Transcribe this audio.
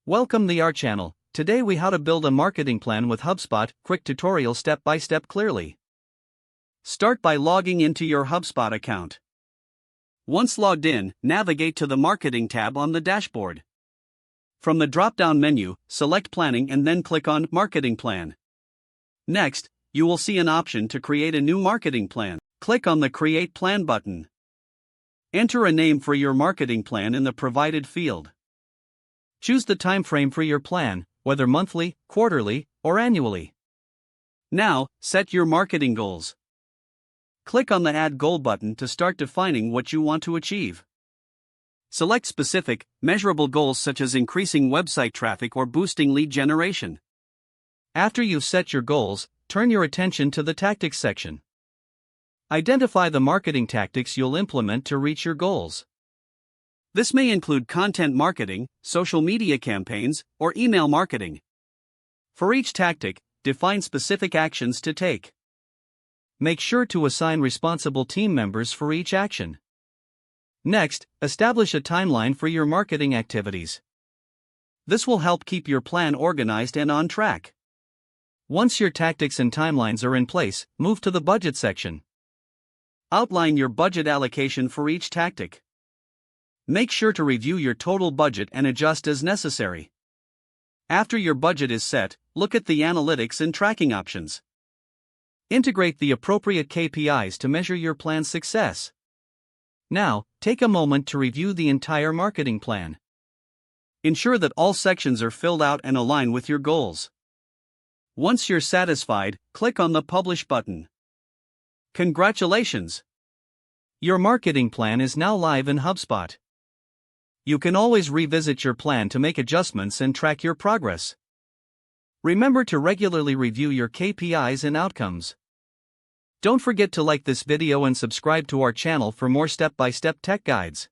Welcome to our channel. Today we how to build a marketing plan with HubSpot, quick tutorial step by step clearly. Start by logging into your HubSpot account. Once logged in, navigate to the Marketing tab on the dashboard. From the drop-down menu, select Planning and then click on Marketing Plan. Next, you will see an option to create a new marketing plan. Click on the Create Plan button. Enter a name for your marketing plan in the provided field. Choose the time frame for your plan, whether monthly, quarterly, or annually. Now, set your marketing goals. Click on the Add Goal button to start defining what you want to achieve. Select specific, measurable goals such as increasing website traffic or boosting lead generation. After you've set your goals, turn your attention to the Tactics section. Identify the marketing tactics you'll implement to reach your goals. This may include content marketing, social media campaigns, or email marketing. For each tactic, define specific actions to take. Make sure to assign responsible team members for each action. Next, establish a timeline for your marketing activities. This will help keep your plan organized and on track. Once your tactics and timelines are in place, move to the budget section. Outline your budget allocation for each tactic. Make sure to review your total budget and adjust as necessary. After your budget is set, look at the analytics and tracking options. Integrate the appropriate KPIs to measure your plan's success. Now, take a moment to review the entire marketing plan. Ensure that all sections are filled out and align with your goals. Once you're satisfied, click on the Publish button. Congratulations! Your marketing plan is now live in HubSpot. You can always revisit your plan to make adjustments and track your progress. Remember to regularly review your KPIs and outcomes. Don't forget to like this video and subscribe to our channel for more step-by-step tech guides.